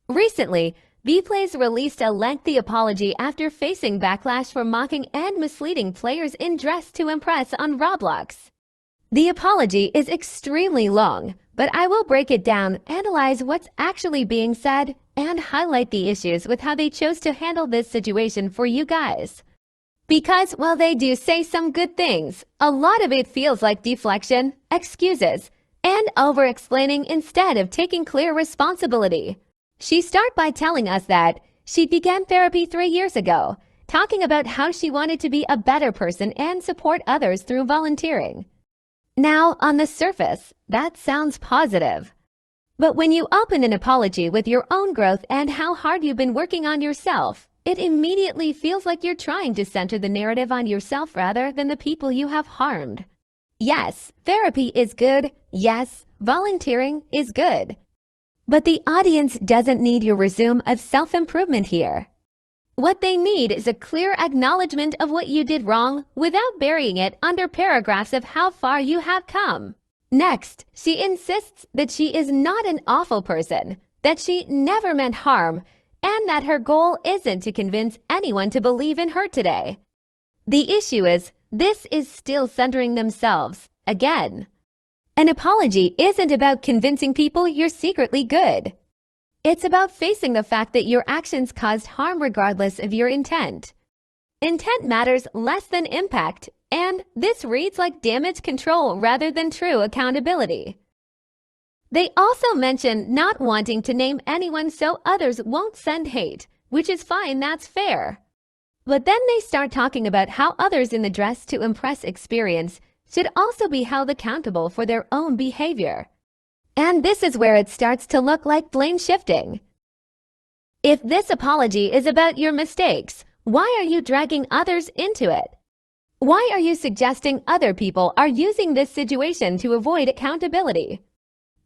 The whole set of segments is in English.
Recently, Beaplays released a lengthy apology after facing backlash for mocking and misleading players in Dress to Impress on Roblox. The apology is extremely long, but I will break it down, analyze what's actually being said, and highlight the issues with how they chose to handle this situation for you guys. Because while they do say some good things, a lot of it feels like deflection, excuses, and over-explaining instead of taking clear responsibility. She started by telling us that she began therapy 3 years ago, talking about how she wanted to be a better person and support others through volunteering. Now, on the surface, that sounds positive. But when you open an apology with your own growth and how hard you've been working on yourself, it immediately feels like you're trying to center the narrative on yourself rather than the people you have harmed. Yes, therapy is good. Yes, volunteering is good. But the audience doesn't need your resume of self-improvement here. What they need is a clear acknowledgement of what you did wrong without burying it under paragraphs of how far you have come. Next, she insists that she is not an awful person, that she never meant harm, and that her goal isn't to convince anyone to believe in her today. The issue is, this is still centering themselves, again. An apology isn't about convincing people you're secretly good. It's about facing the fact that your actions caused harm regardless of your intent. Intent matters less than impact, and this reads like damage control rather than true accountability. They also mention not wanting to name anyone so others won't send hate, which is fine, that's fair. But then they start talking about how others in the Dress to Impress experience should also be held accountable for their own behavior. And this is where it starts to look like blame shifting. If this apology is about your mistakes, why are you dragging others into it? Why are you suggesting other people are using this situation to avoid accountability?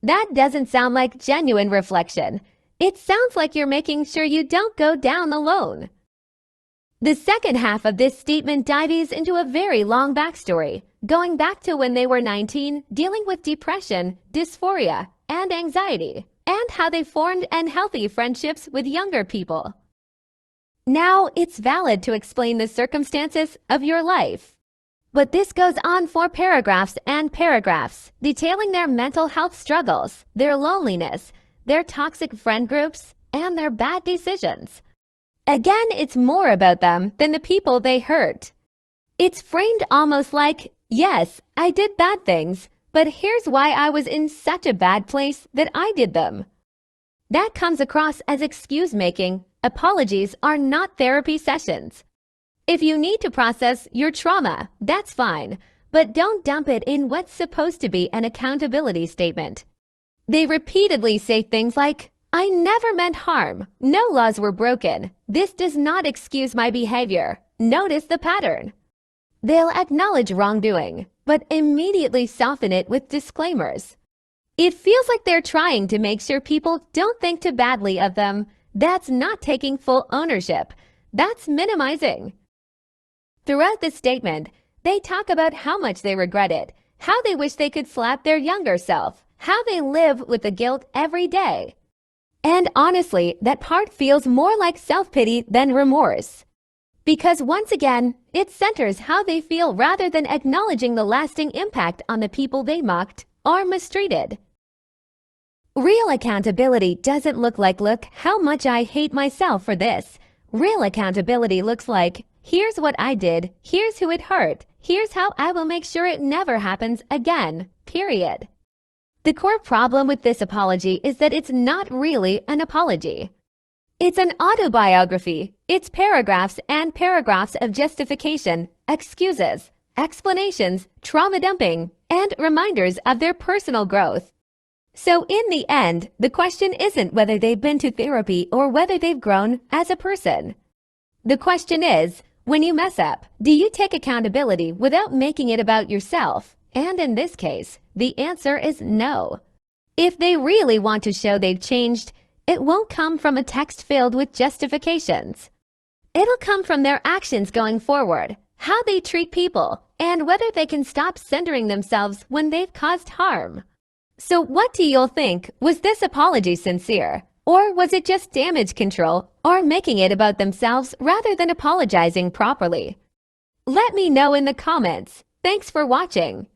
That doesn't sound like genuine reflection. It sounds like you're making sure you don't go down alone. The second half of this statement dives into a very long backstory, going back to when they were 19, dealing with depression, dysphoria, and anxiety, and how they formed unhealthy friendships with younger people. Now, it's valid to explain the circumstances of your life. But this goes on for paragraphs and paragraphs, detailing their mental health struggles, their loneliness, their toxic friend groups, and their bad decisions. Again, it's more about them than the people they hurt. It's framed almost like, yes, I did bad things, but here's why I was in such a bad place that I did them. That comes across as excuse-making. Apologies are not therapy sessions. If you need to process your trauma, that's fine, but don't dump it in what's supposed to be an accountability statement. They repeatedly say things like, I never meant harm. No laws were broken. This does not excuse my behavior. Notice the pattern. They'll acknowledge wrongdoing, but immediately soften it with disclaimers. It feels like they're trying to make sure people don't think too badly of them. That's not taking full ownership. That's minimizing. Throughout this statement, they talk about how much they regret it, how they wish they could slap their younger self, how they live with the guilt every day. And honestly, that part feels more like self-pity than remorse. Because once again, it centers how they feel rather than acknowledging the lasting impact on the people they mocked or mistreated. Real accountability doesn't look like, look how much I hate myself for this. Real accountability looks like, here's what I did, here's who it hurt, here's how I will make sure it never happens again, period. The core problem with this apology is that it's not really an apology. It's an autobiography. It's paragraphs and paragraphs of justification, excuses, explanations, trauma dumping, and reminders of their personal growth. So in the end, the question isn't whether they've been to therapy or whether they've grown as a person. The question is, when you mess up, do you take accountability without making it about yourself? And in this case, the answer is no. If they really want to show they've changed, it won't come from a text filled with justifications. It'll come from their actions going forward, how they treat people, and whether they can stop centering themselves when they've caused harm. So what do you think? Was this apology sincere? Or was it just damage control or making it about themselves rather than apologizing properly? Let me know in the comments. Thanks for watching.